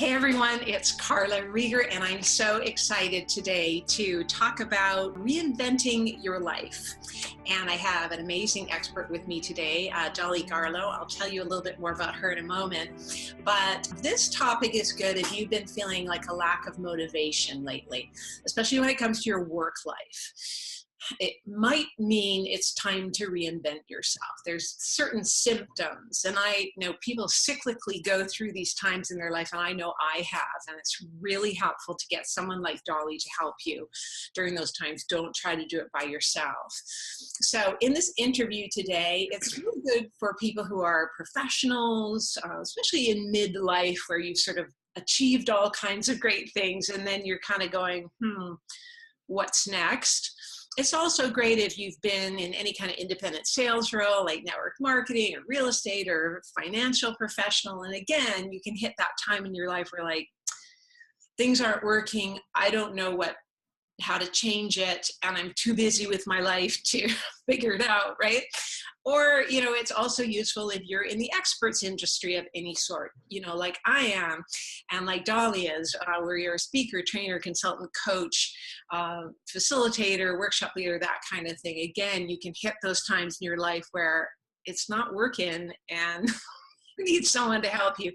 Hey everyone, it's Carla Rieger, and I'm so excited today to talk about reinventing your life. And I have an amazing expert with me today, Dolly Garlo. I'll tell you a little bit more about her in a moment. But this topic is good if you've been feeling like a lack of motivation lately, especially when it comes to your work life. It might mean it's time to reinvent yourself. There's certain symptoms, and I know people cyclically go through these times in their life, and I know I have, and it's really helpful to get someone like Dolly to help you during those times. Don't try to do it by yourself. So in this interview today, it's really good for people who are professionals, especially in midlife where you've sort of achieved all kinds of great things, and then you're kind of going, what's next? It's also great if you've been in any kind of independent sales role like network marketing or real estate or financial professional. And again, you can hit that time in your life where like things aren't working. I don't know how to change it, and I'm too busy with my life to figure it out, right? Or, it's also useful if you're in the experts industry of any sort, like I am, and like Dolly is, where you're a speaker, trainer, consultant, coach, facilitator, workshop leader, that kind of thing. Again, you can hit those times in your life where it's not working and you need someone to help you,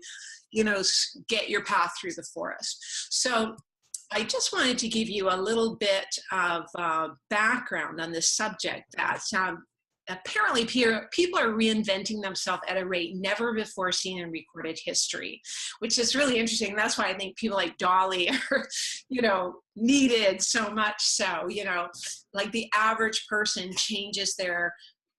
get your path through the forest. So I just wanted to give you a little bit of background on this subject that apparently people are reinventing themselves at a rate never before seen in recorded history, which is really interesting. That's why I think people like Dolly are, needed so much. So, like the average person changes their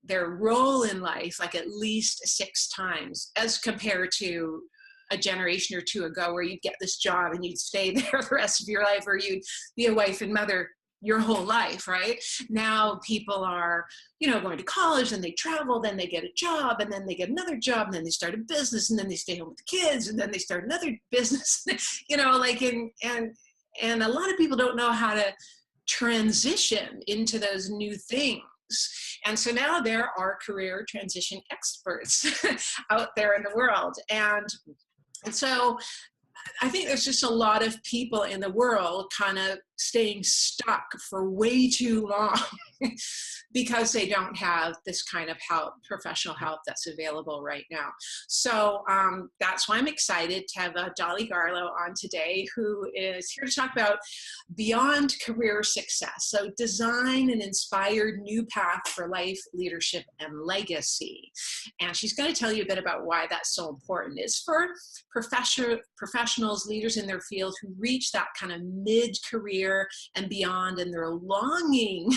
role in life like at least 6 times as compared to a generation or two ago where you'd get this job and you'd stay there the rest of your life, or you'd be a wife and mother your whole life, right? Now people are, going to college, and they travel, then they get a job, and then they get another job, and then they start a business, and then they stay home with the kids, and then they start another business, and a lot of people don't know how to transition into those new things. And so now there are career transition experts out there in the world. And so I think there's just a lot of people in the world kind of staying stuck for way too long because they don't have this kind of help, professional help that's available right now. So that's why I'm excited to have Dolly Garlo on today, who is here to talk about beyond career success. So design an inspired new path for life, leadership, and legacy. And she's going to tell you a bit about why that's so important. It's for professionals, leaders in their field who reach that kind of mid-career and beyond, and they're longing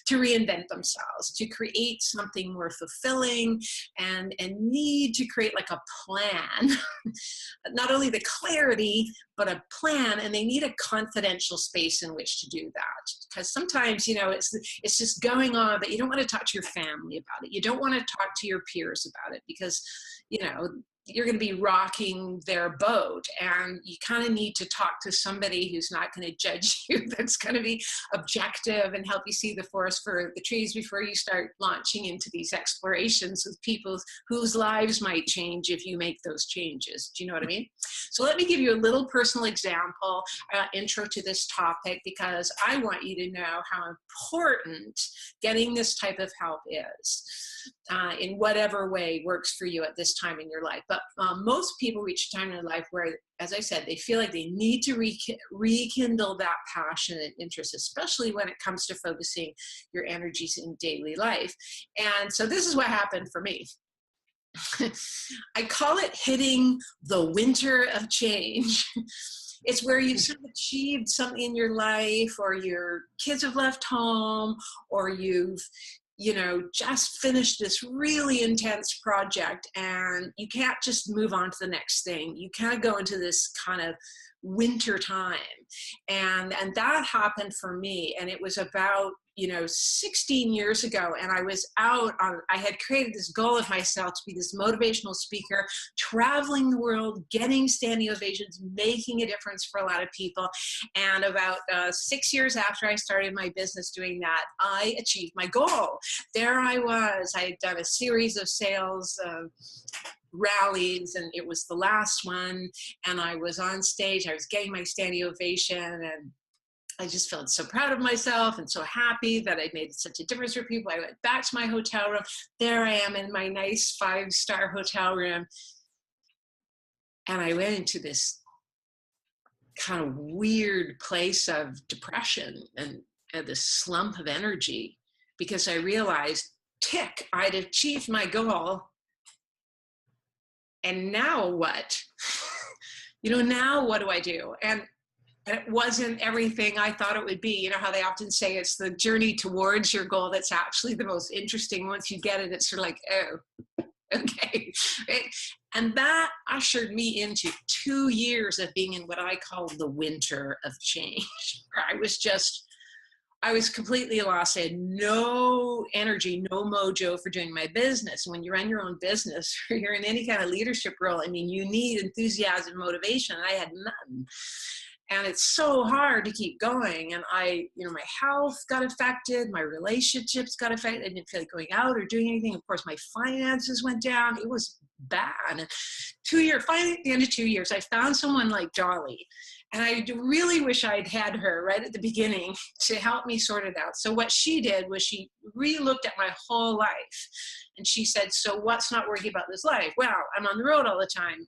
to reinvent themselves, to create something more fulfilling, and need to create like a plan. Not only the clarity, but a plan, and they need a confidential space in which to do that. Because sometimes, it's just going on, but you don't want to talk to your family about it. You don't want to talk to your peers about it because, you're going to be rocking their boat, and you kind of need to talk to somebody who's not going to judge you, that's going to be objective and help you see the forest for the trees before you start launching into these explorations with people whose lives might change if you make those changes. Do you know what I mean? So let me give you a little personal example, intro to this topic, because I want you to know how important getting this type of help is. In whatever way works for you at this time in your life. But most people reach a time in their life where, as I said, they feel like they need to rekindle that passion and interest, especially when it comes to focusing your energies in daily life. And so this is what happened for me. I call it hitting the winter of change. It's where you've sort of achieved something in your life, or your kids have left home, or you've just finished this really intense project, and you can't just move on to the next thing. You kind of go into this kind of winter time. And that happened for me. And it was about, 16 years ago. And I was I had created this goal of myself to be this motivational speaker, traveling the world, getting standing ovations, making a difference for a lot of people. And about 6 years after I started my business doing that, I achieved my goal. There I was. I had done a series of sales, rallies, and it was the last one. And I was on stage, I was getting my standing ovation, and I just felt so proud of myself and so happy that I'd made such a difference for people. I went back to my hotel room. There I am in my nice 5-star hotel room. And I went into this kind of weird place of depression and this slump of energy, because I realized, tick, I'd achieved my goal. And now what? Now what do I do? And it wasn't everything I thought it would be. You know how they often say it's the journey towards your goal that's actually the most interesting. Once you get it, it's sort of like, oh, okay. And that ushered me into 2 years of being in what I call the winter of change. I was completely lost. I had no energy, no mojo for doing my business. When you run your own business or you're in any kind of leadership role, I mean, you need enthusiasm, motivation. I had none. And it's so hard to keep going. And my health got affected. My relationships got affected. I didn't feel like going out or doing anything. Of course, my finances went down. It was bad. Finally, at the end of 2 years, I found someone like Dolly. And I really wish I'd had her right at the beginning to help me sort it out. So what she did was she re-looked at my whole life. And she said, so what's not working about this life? Well, I'm on the road all the time,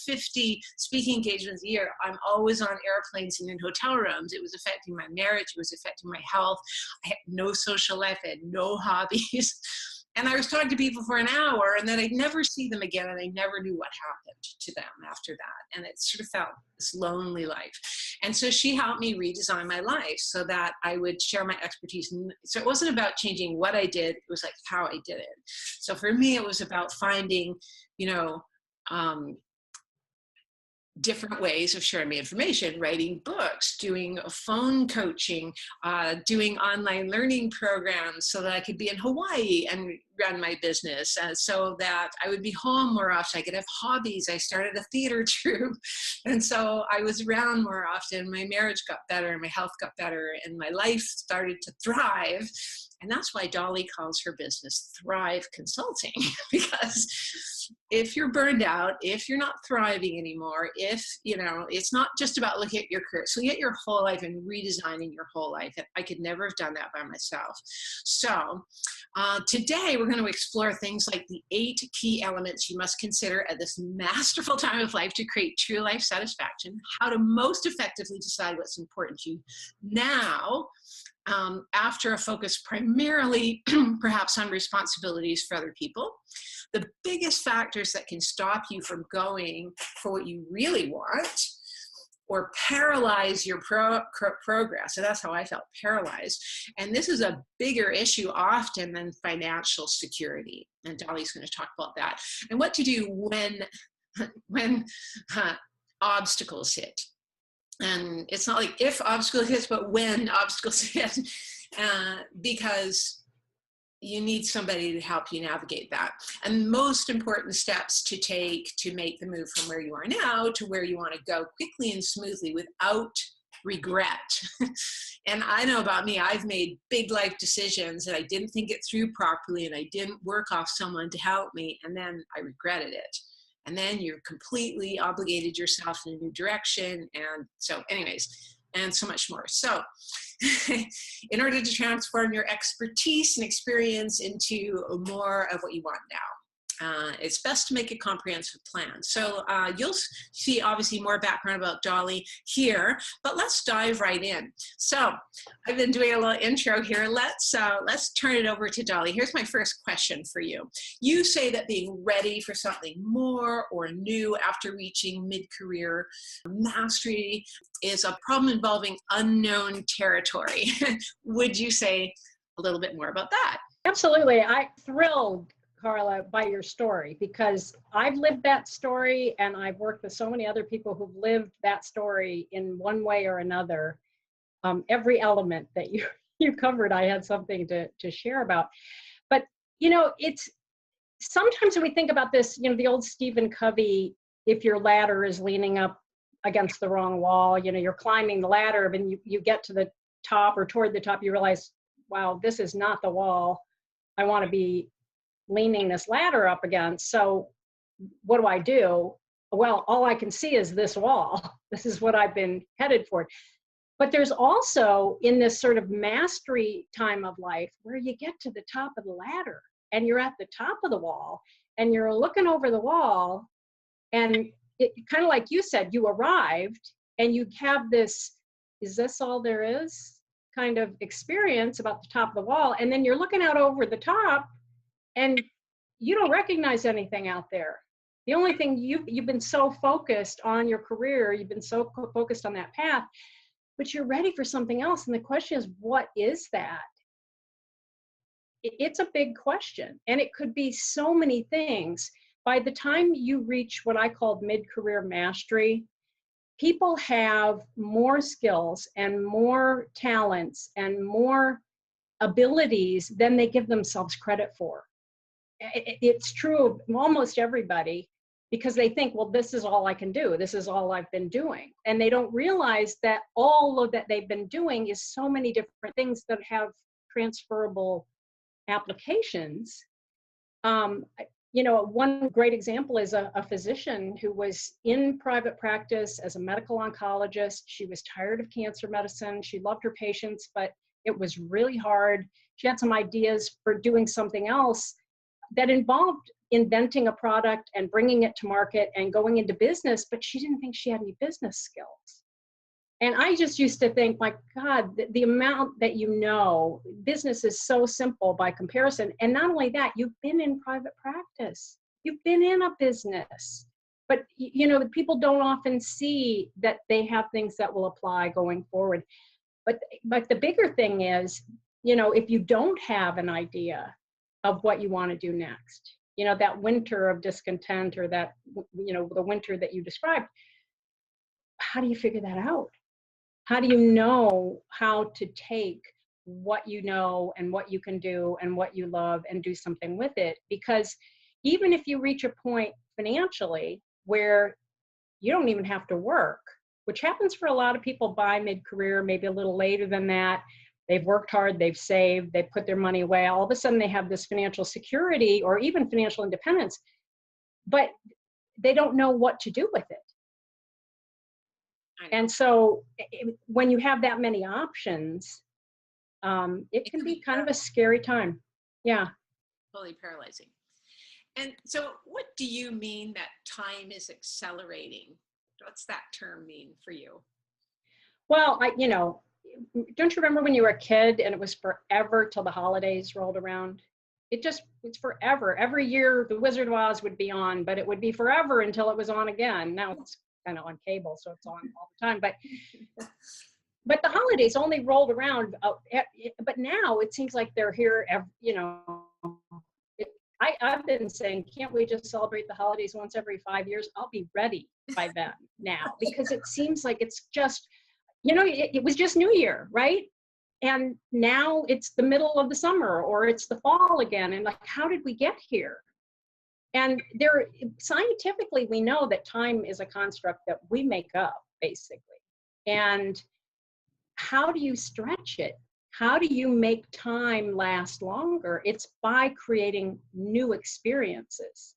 50 speaking engagements a year. I'm always on airplanes and in hotel rooms. It was affecting my marriage. It was affecting my health. I had no social life. I had no hobbies. And I was talking to people for an hour, and then I'd never see them again, and I never knew what happened to them after that. And it sort of felt this lonely life. And so she helped me redesign my life so that I would share my expertise. So it wasn't about changing what I did, it was like how I did it. So for me, it was about finding, different ways of sharing my information, writing books, doing phone coaching, doing online learning programs so that I could be in Hawaii and run my business, so that I would be home more often. I could have hobbies. I started a theater troupe. And so I was around more often. My marriage got better, my health got better, and my life started to thrive. And that's why Dolly calls her business Thrive Consulting, because if you're burned out, if you're not thriving anymore, it's not just about looking at your career. So you get your whole life and redesigning your whole life. And I could never have done that by myself. So today we're going to explore things like the 8 key elements you must consider at this masterful time of life to create true life satisfaction, how to most effectively decide what's important to you now, after a focus primarily perhaps on responsibilities for other people, the biggest factors that can stop you from going for what you really want or paralyze your progress. So that's how I felt, paralyzed. And this is a bigger issue often than financial security. And Dolly's going to talk about that. And what to do when obstacles hit. And it's not like if obstacles hit, but when obstacles hit, because you need somebody to help you navigate that. And most important steps to take to make the move from where you are now to where you want to go quickly and smoothly without regret. And I know about me, I've made big life decisions and I didn't think it through properly and I didn't work off someone to help me, and then I regretted it. And then you're completely obligated yourself in a new direction. And so anyways, and so much more. So in order to transform your expertise and experience into more of what you want now, it's best to make a comprehensive plan. So you'll see obviously more background about Dolly here, but let's dive right in. So I've been doing a little intro here. Let's turn it over to Dolly. Here's my first question for you. You say that being ready for something more or new after reaching mid-career mastery is a problem involving unknown territory. Would you say a little bit more about that? Absolutely. I'm thrilled, Carla, by your story, because I've lived that story and I've worked with so many other people who've lived that story in one way or another. Every element that you covered, I had something to share about. But, it's sometimes when we think about this, the old Stephen Covey, if your ladder is leaning up against the wrong wall, you're climbing the ladder, and you get to the top or toward the top, you realize, wow, this is not the wall I want to be leaning this ladder up against. So what do I do? Well, all I can see is this wall. This is what I've been headed for. But there's also in this sort of mastery time of life where you get to the top of the ladder and you're at the top of the wall and you're looking over the wall, and it kind of like you said, you arrived and you have this, is this all there is kind of experience about the top of the wall. And then you're looking out over the top and you don't recognize anything out there. The only thing you've been so focused on your career, you've been so focused on that path, but you're ready for something else. And the question is, what is that? It's a big question. And it could be so many things. By the time you reach what I call mid-career mastery, people have more skills and more talents and more abilities than they give themselves credit for. It's true of almost everybody, because they think, well, this is all I can do. This is all I've been doing. And they don't realize that all of that they've been doing is so many different things that have transferable applications. One great example is a physician who was in private practice as a medical oncologist. She was tired of cancer medicine. She loved her patients, but it was really hard. She had some ideas for doing something else that involved inventing a product and bringing it to market and going into business, but she didn't think she had any business skills. And I just used to think, my God, the amount that business is so simple by comparison. And not only that, you've been in private practice, you've been in a business, but people don't often see that they have things that will apply going forward. But the bigger thing is, if you don't have an idea of what you want to do next, that winter of discontent, or that, the winter that you described, how do you figure that out? How do you know how to take what you know and what you can do and what you love and do something with it? Because even if you reach a point financially where you don't even have to work, which happens for a lot of people by mid-career, maybe a little later than that, they've worked hard, they've saved, they've put their money away, all of a sudden they have this financial security or even financial independence, but they don't know what to do with it. And so when you have that many options, it can be kind of a scary time. Yeah. Totally paralyzing. And so what do you mean that time is accelerating? What's that term mean for you? Well, don't you remember when you were a kid and it was forever till the holidays rolled around? It's forever. Every year the Wizard of Oz would be on, but it would be forever until it was on again. Now it's kind of on cable, so it's on all the time. But the holidays only rolled around. But now it seems like they're here. I've been saying, can't we just celebrate the holidays once every 5 years? I'll be ready by then now, because it seems like it's just, it was just New Year, right? And now it's the middle of the summer, or it's the fall again. And like, how did we get here? And scientifically, we know that time is a construct that we make up, basically. And how do you stretch it? How do you make time last longer? It's by creating new experiences.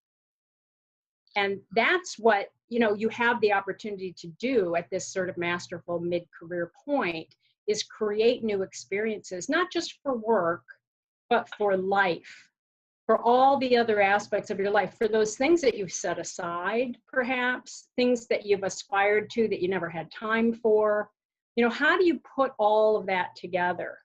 And that's what, you have the opportunity to do at this sort of masterful mid-career point, is create new experiences, not just for work, but for life, for all the other aspects of your life, for those things that you've set aside, perhaps, things that you've aspired to that you never had time for. How do you put all of that together?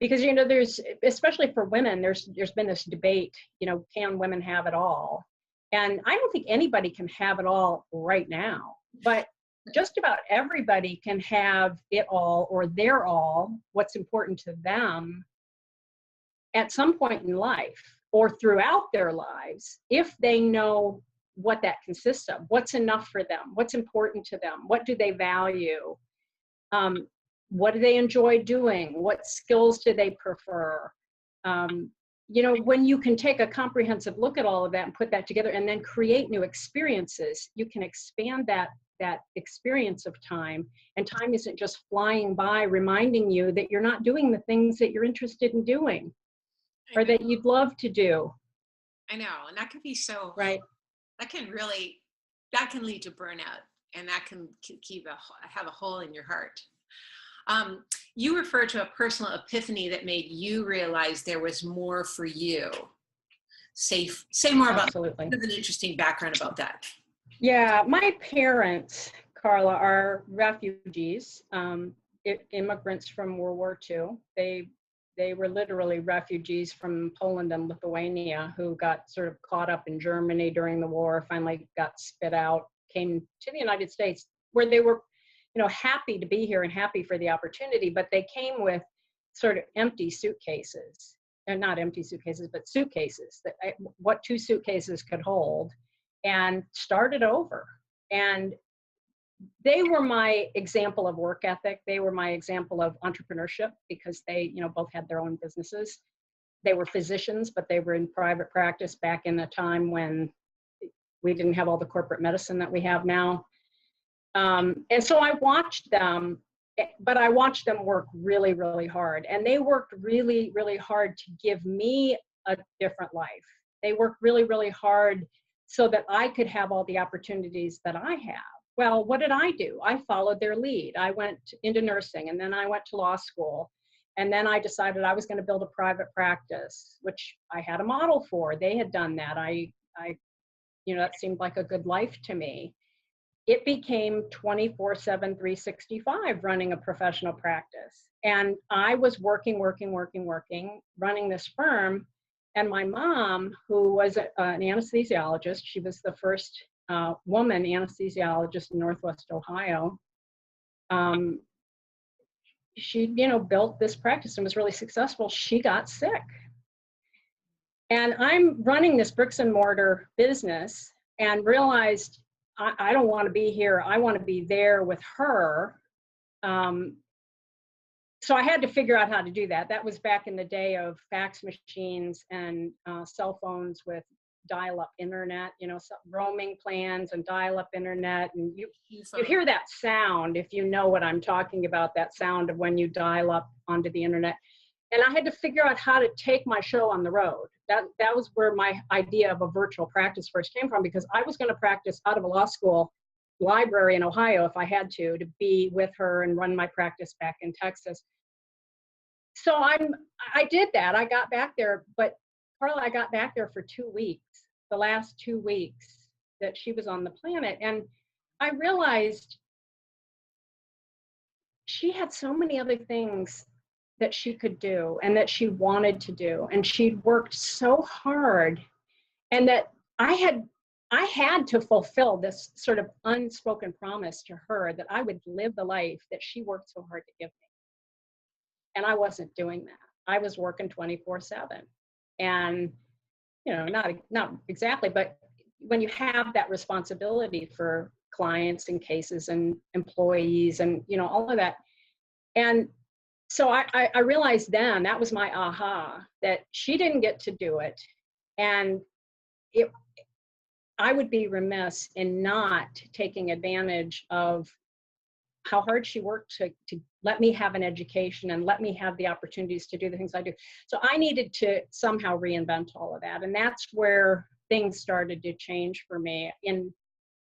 Because, there's, especially for women, there's been this debate, can women have it all? And I don't think anybody can have it all right now, but just about everybody can have it all, or their all, what's important to them, at some point in life or throughout their lives, if they know what that consists of, what's enough for them, what's important to them, what do they value, what do they enjoy doing, what skills do they prefer. When you can take a comprehensive look at all of that and put that together and then create new experiences, you can expand that experience of time. And time isn't just flying by, reminding you that you're not doing the things that you're interested in doing or that you'd love to do. I know. And that can be so right. that can lead to burnout, and that can have a hole in your heart. You refer to a personal epiphany that made you realize there was more for you. Say more about that. Absolutely. Give an interesting background about that. Yeah, my parents, Carla, are refugees, immigrants from World War II. They were literally refugees from Poland and Lithuania who got sort of caught up in Germany during the war, finally got spit out, came to the United States, where they were, happy to be here and happy for the opportunity, but they came with sort of empty suitcases. And not empty suitcases, but suitcases, what 2 suitcases could hold, and started over. And they were my example of work ethic. They were my example of entrepreneurship, because they, both had their own businesses. They were physicians, but they were in private practice back in a time when we didn't have all the corporate medicine that we have now. And so I watched them, but I watched them work really, really hard. And they worked really, really hard to give me a different life. They worked really, really hard so that I could have all the opportunities that I have. Well, what did I do? I followed their lead. I went into nursing, and then I went to law school. And then I decided I was going to build a private practice, which I had a model for. They had done that. That seemed like a good life to me. It became 24/7, 365 running a professional practice. And I was working, running this firm. And my mom, who was an anesthesiologist, she was the first woman anesthesiologist in Northwest Ohio. She, built this practice and was really successful. She got sick. And I'm running this bricks and mortar business and realized I don't want to be here. I want to be there with her. So I had to figure out how to do that. That was back in the day of fax machines and cell phones with dial-up internet, roaming plans and dial-up internet. And you hear that sound, if you know what I'm talking about, that sound of when you dial up onto the internet. And I had to figure out how to take my show on the road. That was where my idea of a virtual practice first came from, because I was going to practice out of a law school library in Ohio if I had to be with her and run my practice back in Texas. So I did that. I got back there, but Carla, I got back there for 2 weeks, the last 2 weeks that she was on the planet. And I realized she had so many other things that she could do and that she wanted to do. And she'd worked so hard, and that I had to fulfill this sort of unspoken promise to her that I would live the life that she worked so hard to give me. And I wasn't doing that. I was working 24/7. And, not exactly, but when you have that responsibility for clients and cases and employees and, all of that. And so I realized then, that was my aha, that she didn't get to do it. And I would be remiss in not taking advantage of how hard she worked to let me have an education and let me have the opportunities to do the things I do. So I needed to somehow reinvent all of that. And that's where things started to change for me in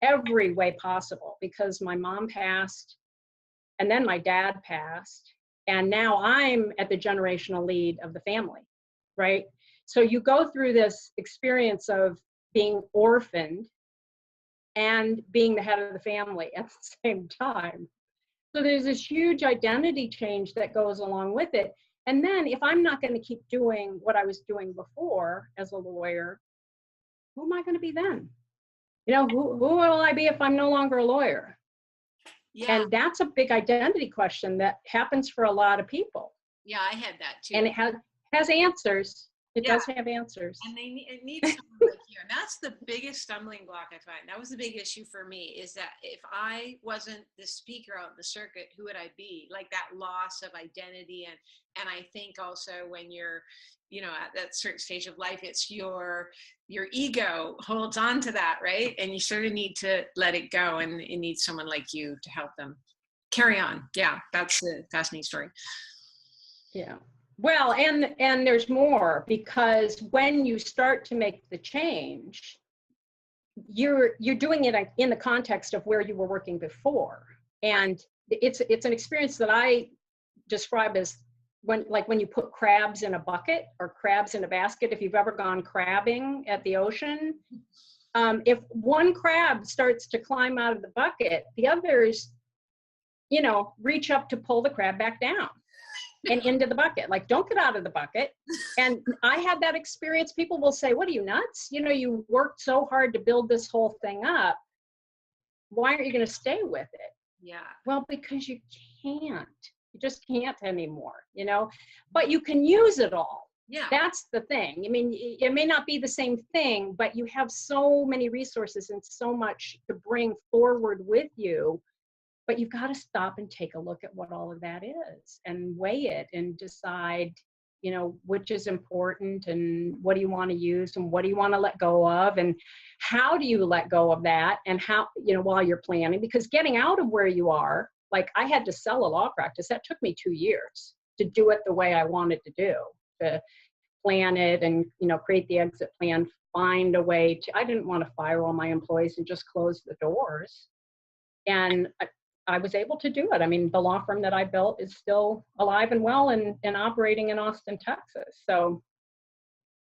every way possible, because my mom passed, and then my dad passed, and now I'm at the generational lead of the family, right? So you go through this experience of being orphaned and being the head of the family at the same time. So there's this huge identity change that goes along with it. And then if I'm not going to keep doing what I was doing before as a lawyer, who am I going to be then? Who will I be if I'm no longer a lawyer? Yeah. And that's a big identity question that happens for a lot of people. Yeah, I had that too. And it has answers. It does have answers. And it needs someone like you. And that's the biggest stumbling block I find. That was the big issue for me, is that if I wasn't the speaker out in the circuit, who would I be? Like that loss of identity. And I think also when you're, at that certain stage of life, it's your ego holds on to that, right? And you sort of need to let it go, and it needs someone like you to help them carry on. Yeah, that's a fascinating story. Yeah. Well, and there's more, because when you start to make the change, you're doing it in the context of where you were working before. And it's an experience that I describe as when you put crabs in a bucket or crabs in a basket. If you've ever gone crabbing at the ocean, if one crab starts to climb out of the bucket, the others, reach up to pull the crab back down and into the bucket. Like, don't get out of the bucket. And I had that experience. People will say, what are you, nuts? You worked so hard to build this whole thing up. Why aren't you going to stay with it? Yeah. Well, because you can't. You just can't anymore, but you can use it all. Yeah. That's the thing. I mean, it may not be the same thing, but you have so many resources and so much to bring forward with you. But you've got to stop and take a look at what all of that is and weigh it and decide, which is important and what do you want to use and what do you want to let go of and how do you let go of that and how, while you're planning, because getting out of where you are, like I had to sell a law practice. That took me 2 years to do it the way I wanted to do, to plan it and, create the exit plan, find a way I didn't want to fire all my employees and just close the doors. And I was able to do it. I mean, the law firm that I built is still alive and well and operating in Austin, Texas. So,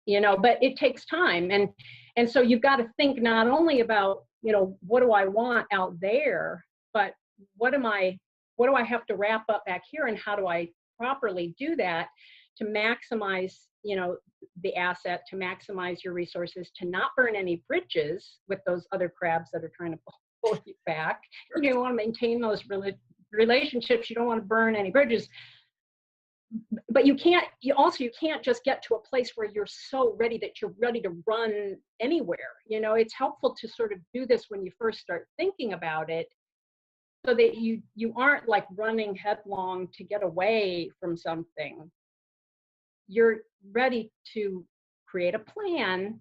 but it takes time. And so you've got to think not only about, what do I want out there, but what do I have to wrap up back here and how do I properly do that to maximize, the asset, to maximize your resources, to not burn any bridges with those other crabs that are trying to pull you back. You want to maintain those relationships. You don't want to burn any bridges. But you can't just get to a place where you're so ready that you're ready to run anywhere. It's helpful to sort of do this when you first start thinking about it so that you aren't like running headlong to get away from something. You're ready to create a plan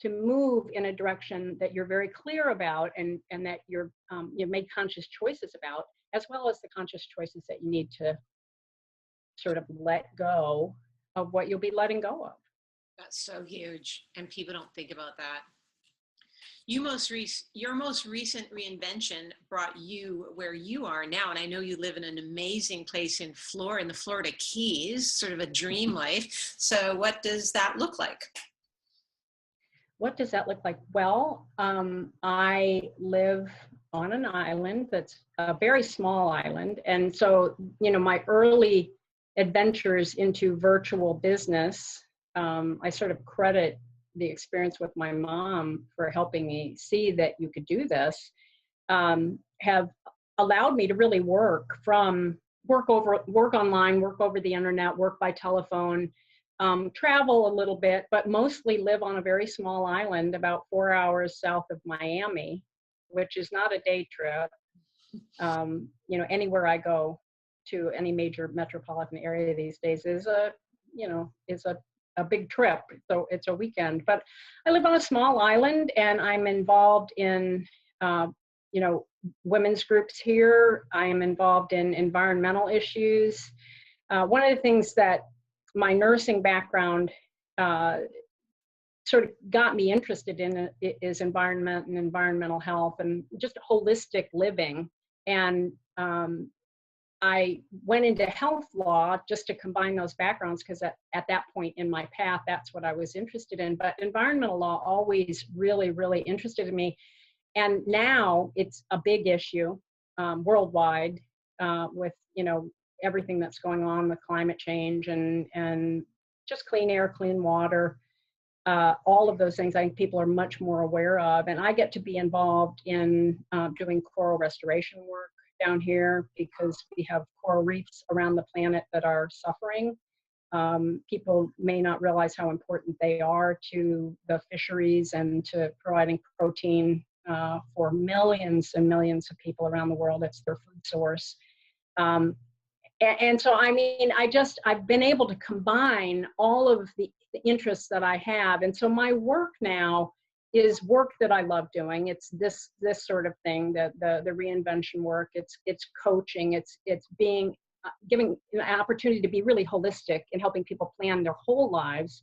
to move in a direction that you're very clear about and that you've made conscious choices about, as well as the conscious choices that you need to sort of let go of what you'll be letting go of. That's so huge. And people don't think about that. Your most recent reinvention brought you where you are now. And I know you live in an amazing place in the Florida Keys, sort of a dream life. So what does that look like? What does that look like? Well, I live on an island that's a very small island. And so, my early adventures into virtual business, I sort of credit the experience with my mom for helping me see that you could do this, have allowed me to really work online, work over the internet, work by telephone, travel a little bit, but mostly live on a very small island about 4 hours south of Miami, which is not a day trip. Anywhere I go to any major metropolitan area these days is a big trip. So it's a weekend, but I live on a small island and I'm involved in, women's groups here. I am involved in environmental issues. One of the things that my nursing background sort of got me interested in is environment and environmental health and just holistic living. And I went into health law just to combine those backgrounds because at that point in my path, that's what I was interested in. But environmental law always really, really interested me. And now it's a big issue worldwide with, everything that's going on with climate change and just clean air, clean water, all of those things I think people are much more aware of. And I get to be involved in doing coral restoration work down here because we have coral reefs around the planet that are suffering. People may not realize how important they are to the fisheries and to providing protein for millions and millions of people around the world. It's their food source. And so, I mean, I've been able to combine all of the interests that I have. And so my work now is work that I love doing. It's this sort of thing, the reinvention work. It's coaching. It's being giving an opportunity to be really holistic and helping people plan their whole lives.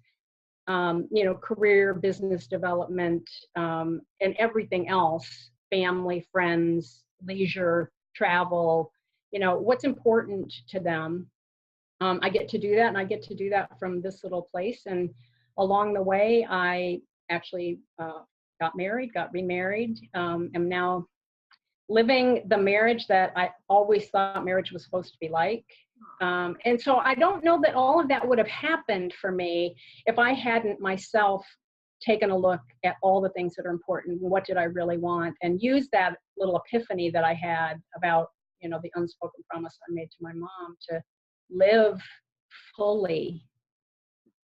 career, business development, and everything else, family, friends, leisure, travel, what's important to them. I get to do that, and I get to do that from this little place. And along the way, I actually got married, got remarried, am now living the marriage that I always thought marriage was supposed to be like. And so I don't know that all of that would have happened for me if I hadn't myself taken a look at all the things that are important and what did I really want, and use that little epiphany that I had about, the unspoken promise I made to my mom to live fully,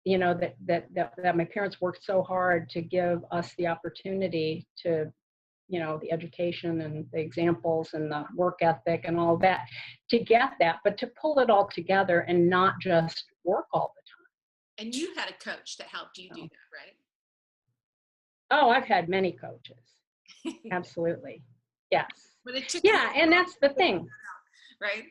that my parents worked so hard to give us the opportunity to, the education and the examples and the work ethic and all that, to get that, but to pull it all together and not just work all the time. And you had a coach that helped you do that, right? Oh, I've had many coaches. Absolutely. Yes. But it took and that's the thing. Right?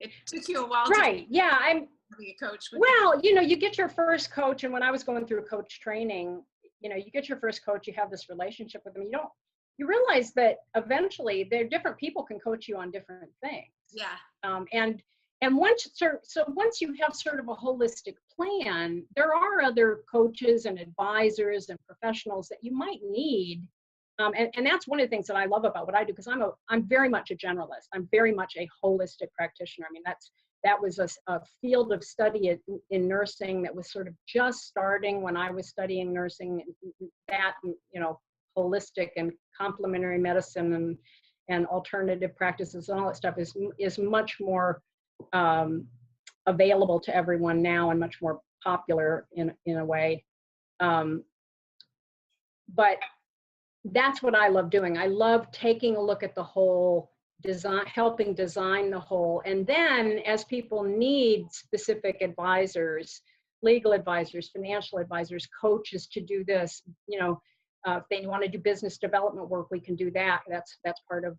It took you a while. Right. I'm a coach. Well, you get your first coach, and when I was going through coach training, you get your first coach, you have this relationship with them. You realize that eventually different people can coach you on different things. Yeah. And once you have sort of a holistic plan, there are other coaches and advisors and professionals that you might need. And that's one of the things that I love about what I do, because I'm very much a generalist. I'm very much a holistic practitioner. I mean, that was a field of study in nursing that was sort of just starting when I was studying nursing. That, holistic and complementary medicine and alternative practices and all that stuff is much more available to everyone now, and much more popular in a way. But that's what I love doing. I love taking a look at the whole, helping design the whole. And then as people need specific advisors, legal advisors, financial advisors, coaches to do this, if they want to do business development work, we can do that. That's part of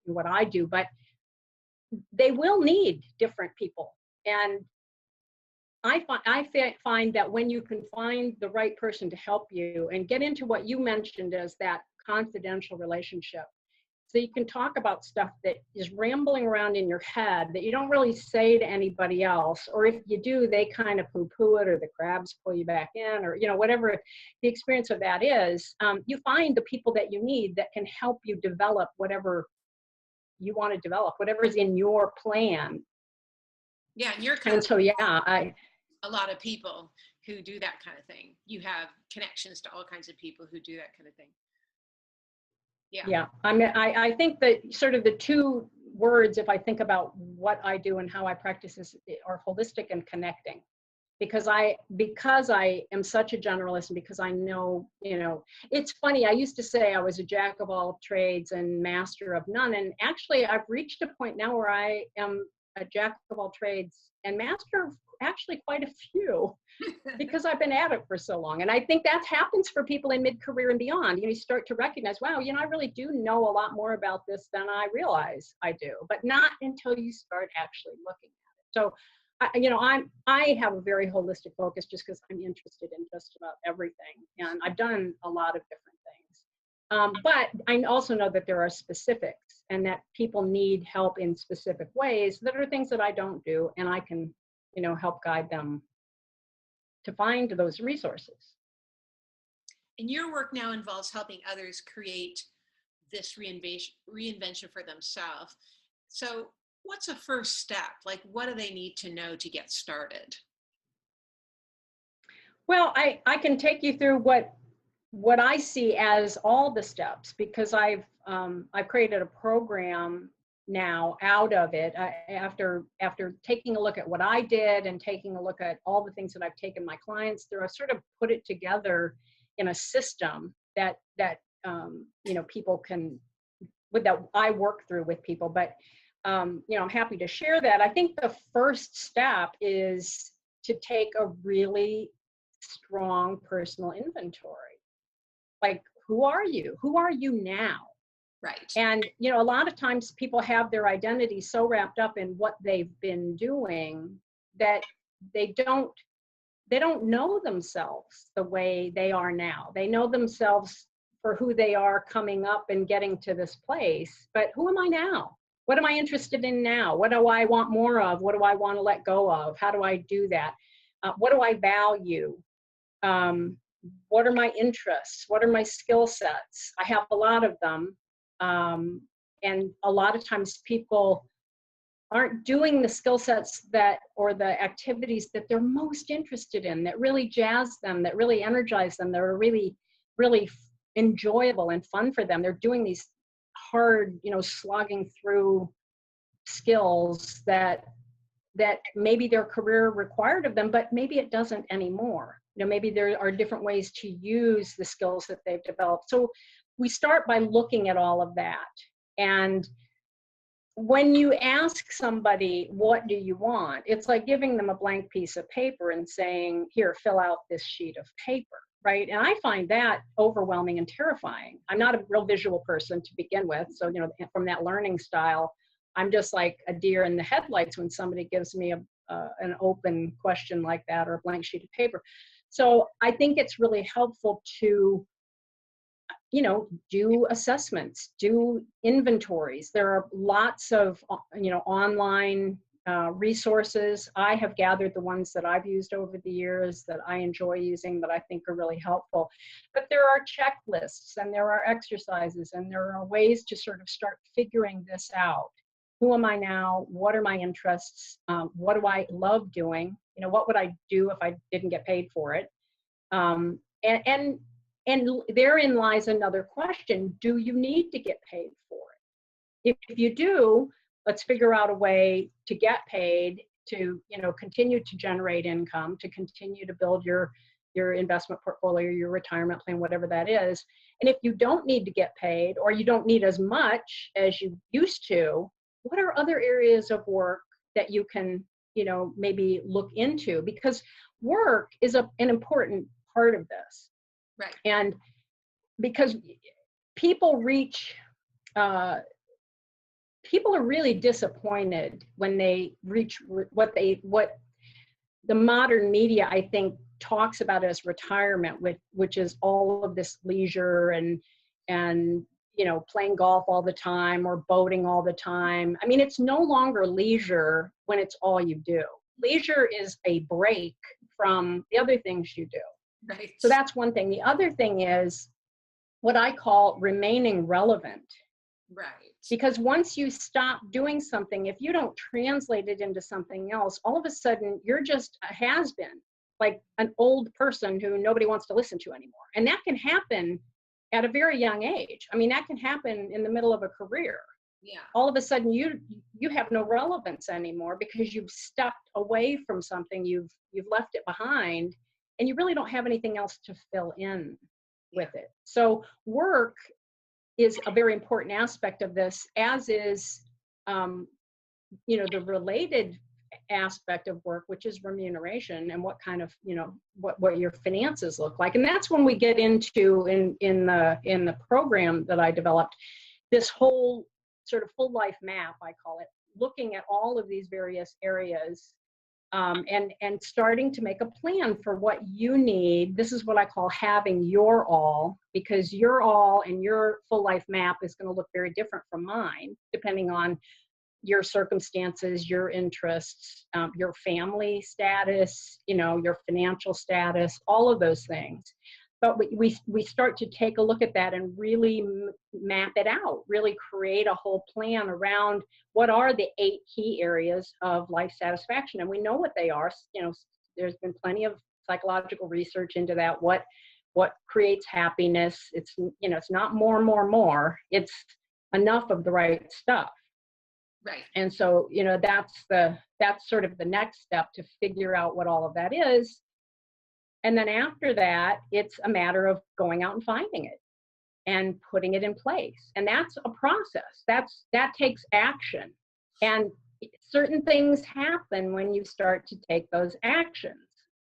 what I do. But they will need different people. And I find that when you can find the right person to help you and get into what you mentioned as that confidential relationship, so you can talk about stuff that is rambling around in your head that you don't really say to anybody else, or if you do, they kind of poo-poo it, or the crabs pull you back in, or whatever the experience of that is. You find the people that you need that can help you develop whatever you want to develop, whatever is in your plan. Yeah, and you're a lot of people who do that kind of thing. You have connections to all kinds of people who do that kind of thing. Yeah. I think that sort of the two words, if I think about what I do and how I practice, are holistic and connecting. Because I am such a generalist, and because I know, it's funny, I used to say I was a jack of all trades and master of none. And actually I've reached a point now where I am a jack of all trades and master of actually quite a few, because I've been at it for so long. And I think that happens for people in mid-career and beyond. You start to recognize, wow, I really do know a lot more about this than I realize I do, but not until you start actually looking at it. So, I have a very holistic focus, just because I'm interested in just about everything. And I've done a lot of different things. But I also know that there are specifics, and that people need help in specific ways that are things that I don't do, and I can help guide them to find those resources. And your work now involves helping others create this reinvention for themselves. So what's a first step? Like, what do they need to know to get started? Well, I can take you through what I see as all the steps, because I've created a program now out of it, after taking a look at what I did and taking a look at all the things that I've taken my clients through. I sort of put it together in a system that people can, that I work through with people. But I'm happy to share that. I think the first step is to take a really strong personal inventory. Like, who are you? Who are you now? Right. And, a lot of times people have their identity so wrapped up in what they've been doing that they don't they don't know themselves the way they are now. They know themselves for who they are coming up and getting to this place. But who am I now? What am I interested in now? What do I want more of? What do I want to let go of? How do I do that? What do I value? What are my interests? What are my skill sets? I have a lot of them. And a lot of times people aren't doing the skill sets that, or the activities that they're most interested in, that really jazz them, that really energize them, that are really, really enjoyable and fun for them. They're doing these hard, slogging through skills that maybe their career required of them, but maybe it doesn't anymore. Maybe there are different ways to use the skills that they've developed. So we start by looking at all of that. And when you ask somebody, what do you want? It's like giving them a blank piece of paper and saying, here, fill out this sheet of paper, right? And I find that overwhelming and terrifying. I'm not a real visual person to begin with. So, from that learning style, I'm just like a deer in the headlights when somebody gives me an open question like that, or a blank sheet of paper. So I think it's really helpful to, do assessments, do inventories. There are lots of, online resources. I have gathered the ones that I've used over the years that I enjoy using, that I think are really helpful. But there are checklists, and there are exercises, and there are ways to sort of start figuring this out. Who am I now? What are my interests? What do I love doing? What would I do if I didn't get paid for it? And therein lies another question. Do you need to get paid for it? If you do, let's figure out a way to get paid, to, continue to generate income, to continue to build your investment portfolio, your retirement plan, whatever that is. And if you don't need to get paid, or you don't need as much as you used to, what are other areas of work that you can, maybe look into? Because work is an important part of this. Right. And because people people are really disappointed when they reach what the modern media, I think, talks about as retirement, which is all of this leisure and playing golf all the time or boating all the time. I mean, it's no longer leisure when it's all you do. Leisure is a break from the other things you do. Right. So that's one thing. The other thing is what I call remaining relevant. Right. Because once you stop doing something, if you don't translate it into something else, all of a sudden you're just a has-been, like an old person who nobody wants to listen to anymore. And that can happen at a very young age. I mean, that can happen in the middle of a career. Yeah. All of a sudden you have no relevance anymore because you've stepped away from something, you've left it behind, and you really don't have anything else to fill in with it. So work is a very important aspect of this, as is, the related aspect of work, which is remuneration, and what kind of, what your finances look like. And that's when we get into in the program that I developed, this whole sort of full life map, I call it, looking at all of these various areas, and starting to make a plan for what you need. This is what I call having your all, because your all and your full life map is going to look very different from mine, depending on your circumstances, your interests, your family status, your financial status, all of those things. But we start to take a look at that and really map it out, really create a whole plan around what are the 8 key areas of life satisfaction. And we know what they are. There's been plenty of psychological research into that. What creates happiness? It's not more. It's enough of the right stuff. Right. And so, that's sort of the next step, to figure out what all of that is. And then after that, it's a matter of going out and finding it and putting it in place. And that's a process. That takes action. And certain things happen when you start to take those actions.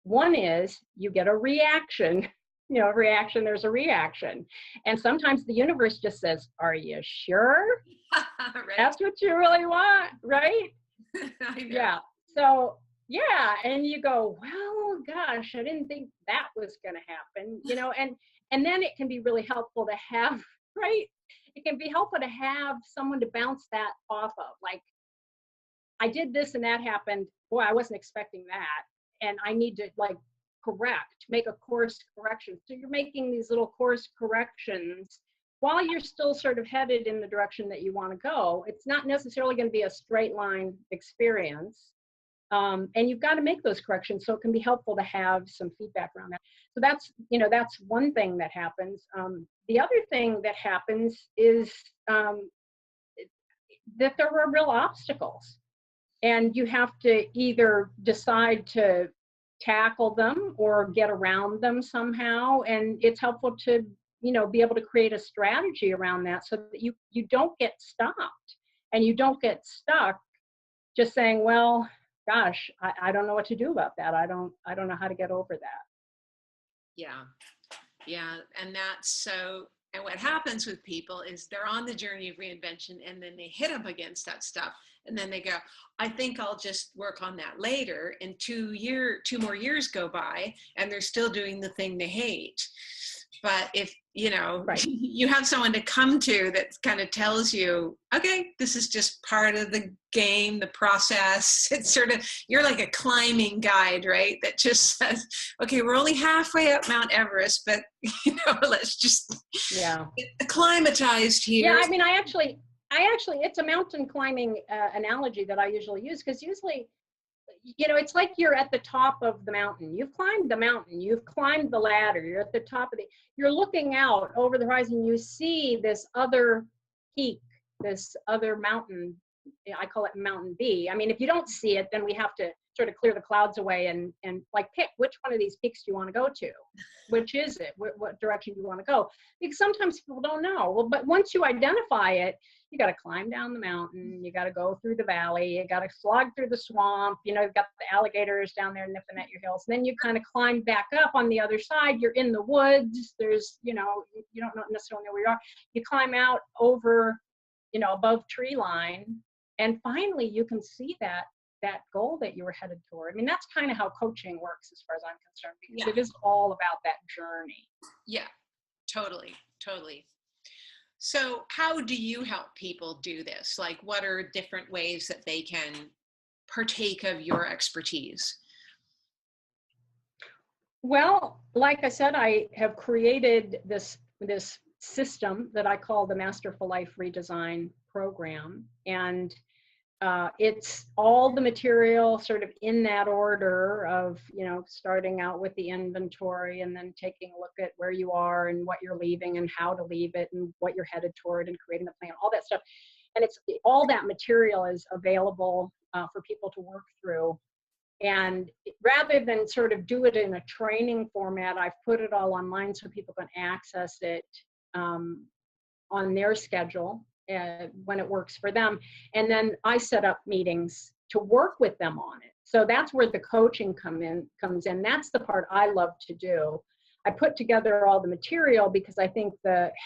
One is you get a reaction. There's a reaction. And sometimes the universe just says, are you sure? Right. That's what you really want, right? I know. Yeah. So Yeah, and you go, well, gosh, I didn't think that was going to happen, and then it can be really helpful to have, right? It can be helpful to have someone to bounce that off of. Like, I did this and that happened. Boy, I wasn't expecting that. And I need to like make a course correction. So you're making these little course corrections while you're still sort of headed in the direction that you want to go. It's not necessarily going to be a straight line experience. And you've got to make those corrections. So it can be helpful to have some feedback around that. So that's one thing that happens. The other thing that happens is that there are real obstacles. And you have to either decide to tackle them or get around them somehow. And it's helpful to, be able to create a strategy around that so that you don't get stopped and you don't get stuck just saying, well, gosh, I don't know what to do about that. I don't know how to get over that. Yeah. Yeah. And and what happens with people is they're on the journey of reinvention and then they hit up against that stuff. And then they go, I think I'll just work on that later. And 2 more years go by and they're still doing the thing they hate. But if, Right. you have someone to come to that kind of tells you, okay, this is just part of the game, the process. It's sort of, you're like a climbing guide, right? That just says, okay, we're only halfway up Mount Everest, but, let's just get acclimatized here. Yeah, I mean, I actually, it's a mountain climbing analogy that I usually use, because usually, it's like you're at the top of the mountain. You've climbed the mountain. You've climbed the ladder. You're at the top of you're looking out over the horizon. You see this other peak, this other mountain. I call it Mountain B. I mean, if you don't see it, then we have to sort of clear the clouds away and like pick which one of these peaks do you want to go to? Which is it? What direction do you want to go? Because sometimes people don't know. Well, but once you identify it, you got to climb down the mountain. You got to go through the valley. You got to slog through the swamp. You've got the alligators down there nipping at your heels. And then you kind of climb back up on the other side. You're in the woods. There's, you don't necessarily know where you are. You climb out over, above tree line. And finally, you can see that goal that you were headed toward. I mean, that's kind of how coaching works as far as I'm concerned, because it is all about that journey. Yeah, totally. So how do you help people do this? Like, what are different ways that they can partake of your expertise? Well, like I said, I have created this system that I call the Masterful Life Redesign Program. And it's all the material sort of in that order of, starting out with the inventory and then taking a look at where you are and what you're leaving and how to leave it and what you're headed toward and creating a plan, all that stuff. And all that material is available for people to work through. And rather than sort of do it in a training format, I've put it all online so people can access it on their schedule when it works for them. And then I set up meetings to work with them on it. So that's where the coaching comes in. That's the part I love to do. I put together all the material because I think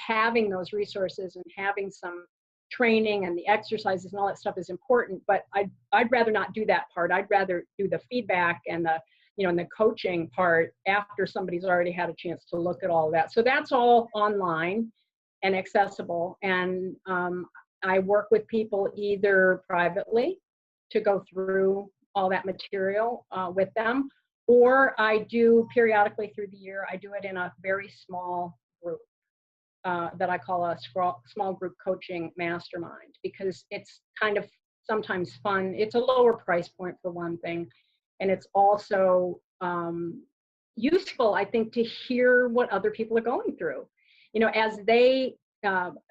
having those resources and having some training and the exercises and all that stuff is important, but I'd rather not do that part. I'd rather do the feedback and the coaching part after somebody's already had a chance to look at all of that. So that's all online and accessible. And I work with people either privately to go through all that material with them, or I do periodically through the year, I do it in a very small group that I call a small group coaching mastermind, because it's kind of sometimes fun. It's a lower price point for one thing. And it's also useful, I think, to hear what other people are going through. As they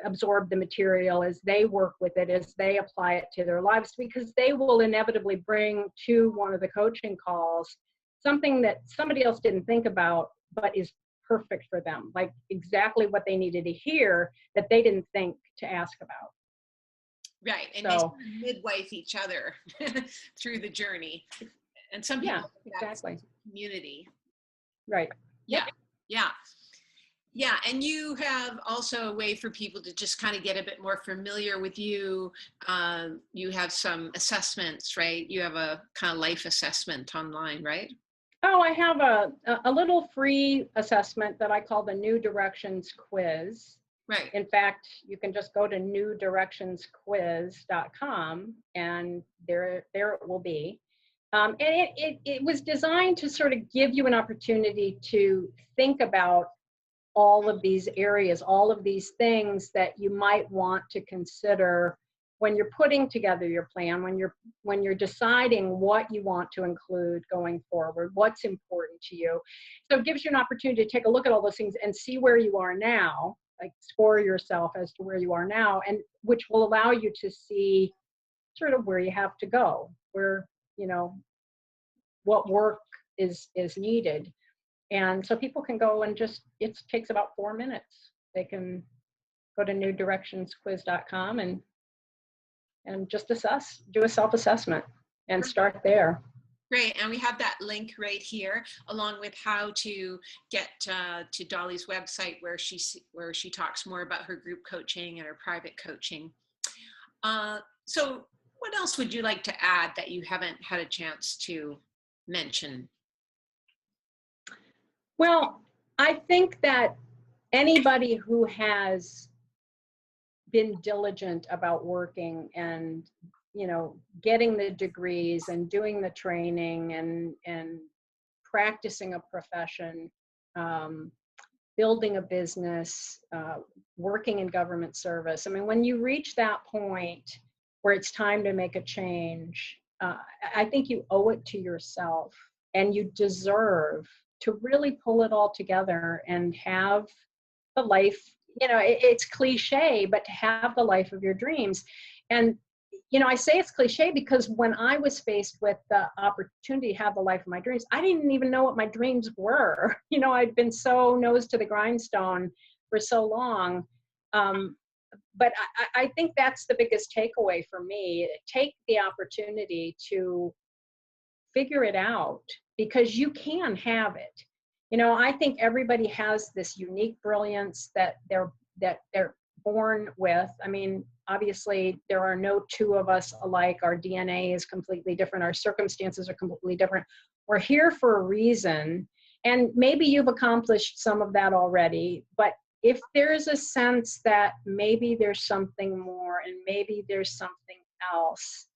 absorb the material, as they work with it, as they apply it to their lives, because they will inevitably bring to one of the coaching calls something that somebody else didn't think about, but is perfect for them, like exactly what they needed to hear that they didn't think to ask about. Right, and so, they midwife each other through the journey. And some people exactly community. Right. Yeah. Yeah, and you have also a way for people to just kind of get a bit more familiar with you. You have some assessments, right? You have a kind of life assessment online, right? Oh, I have a little free assessment that I call the New Directions Quiz. Right. In fact, you can just go to newdirectionsquiz.com and there it will be. And it was designed to sort of give you an opportunity to think about all of these areas, all of these things that you might want to consider when you're putting together your plan, when you're deciding what you want to include going forward, what's important to you. So it gives you an opportunity to take a look at all those things and see where you are now, like score yourself as to where you are now, and which will allow you to see sort of where you have to go, where, you know, what work is needed. And so people can go and just, it takes about 4 minutes. They can go to newdirectionsquiz.com and just do a self-assessment and start there. Great, and we have that link right here, along with how to get to Dolly's website, where she talks more about her group coaching and her private coaching. So what else would you like to add that you haven't had a chance to mention? Well, I think that anybody who has been diligent about working and, you know, getting the degrees and doing the training and practicing a profession, building a business, working in government service. I mean, when you reach that point where it's time to make a change, I think you owe it to yourself, and you deserve to really pull it all together and have the life, you know, it's cliche, but to have the life of your dreams. And, you know, I say it's cliche because when I was faced with the opportunity to have the life of my dreams, I didn't even know what my dreams were. You know, I'd been so nose to the grindstone for so long. But I think that's the biggest takeaway for me. Take the opportunity to figure it out, because you can have it. You know, I think everybody has this unique brilliance that they're born with. I mean, obviously there are no two of us alike. Our DNA is completely different. Our circumstances are completely different. We're here for a reason. And maybe you've accomplished some of that already, but if there's a sense that maybe there's something more and maybe there's something else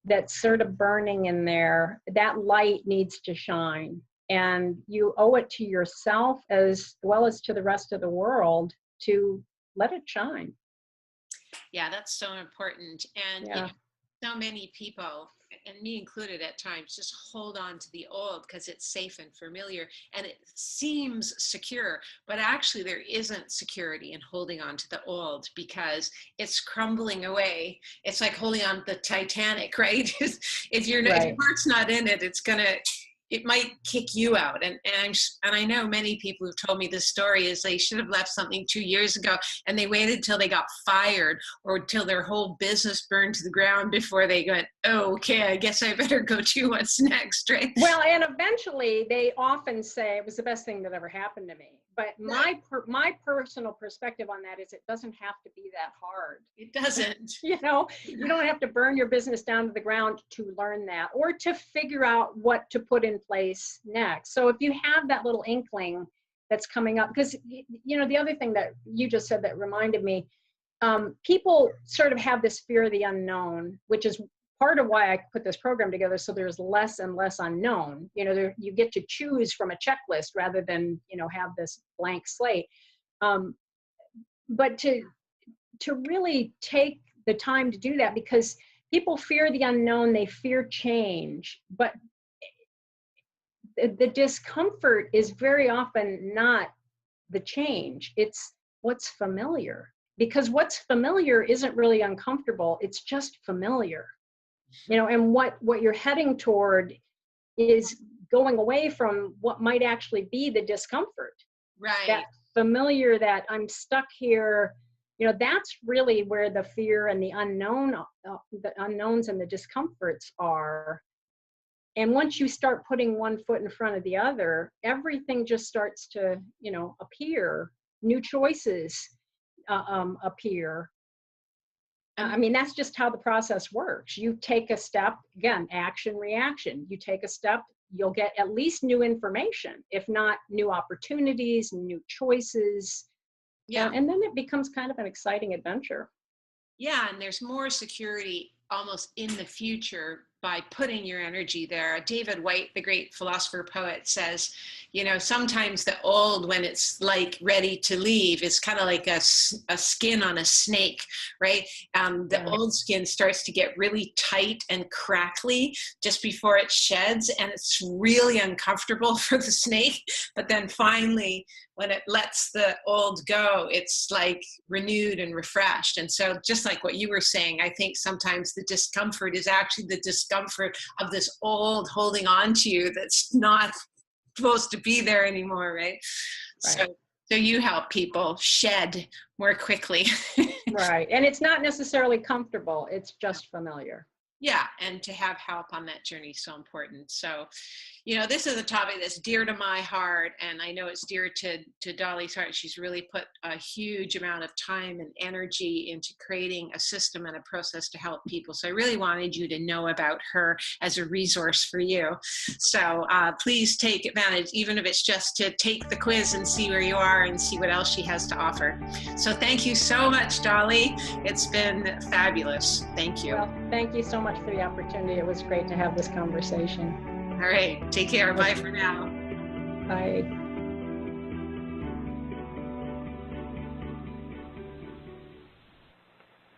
that's sort of burning in there, that light needs to shine. And you owe it to yourself as well as to the rest of the world to let it shine. Yeah, that's so important. And Yeah. you know, so many people, and me included at times, just hold on to the old because it's safe and familiar and it seems secure, but actually there isn't security in holding on to the old because it's crumbling away. It's like holding on to the Titanic, right? If your heart's not in it, it might kick you out. And I know many people who've told me this story is they should have left something 2 years ago and they waited till they got fired or till their whole business burned to the ground before they went, oh, okay, I guess I better go to what's next, right? Well, and eventually they often say it was the best thing that ever happened to me. But my personal perspective on that is it doesn't have to be that hard. It doesn't. You know, you don't have to burn your business down to the ground to learn that or to figure out what to put in place next. So if you have that little inkling that's coming up, because, you know, the other thing that you just said that reminded me, people sort of have this fear of the unknown, which is part of why I put this program together, so there's less and less unknown. You know, you get to choose from a checklist rather than, you know, have this blank slate. But to really take the time to do that, because people fear the unknown, they fear change, but the discomfort is very often not the change, it's what's familiar. Because what's familiar isn't really uncomfortable, it's just familiar. You know, and what you're heading toward is going away from what might actually be the discomfort. Right. That familiar, that I'm stuck here, you know, that's really where the fear and the unknowns and the discomforts are. And once you start putting one foot in front of the other, everything just starts to, you know, appear new choices appear. I mean, that's just how the process works. You take a step, again, action, reaction. You take a step, you'll get at least new information, if not new opportunities, new choices. Yeah. And then it becomes kind of an exciting adventure. Yeah, and there's more security almost in the future by putting your energy there. David Whyte, the great philosopher poet, says, you know, sometimes the old, when it's like ready to leave, is kind of like a skin on a snake, right? The old skin starts to get really tight and crackly just before it sheds, and it's really uncomfortable for the snake. But then finally, when it lets the old go, it's like renewed and refreshed. And so just like what you were saying, I think sometimes the discomfort is actually the discomfort of this old holding on to you that's not supposed to be there anymore, right? So you help people shed more quickly. Right. And it's not necessarily comfortable. It's just familiar. Yeah, and to have help on that journey is so important. So, you know, this is a topic that's dear to my heart, and I know it's dear to Dolly's heart. She's really put a huge amount of time and energy into creating a system and a process to help people. So I really wanted you to know about her as a resource for you. So please take advantage, even if it's just to take the quiz and see where you are and see what else she has to offer. So thank you so much, Dolly. It's been fabulous. Thank you. Well, thank you so much for the opportunity. It was great to have this conversation. All right. Take care. Bye for now. Bye.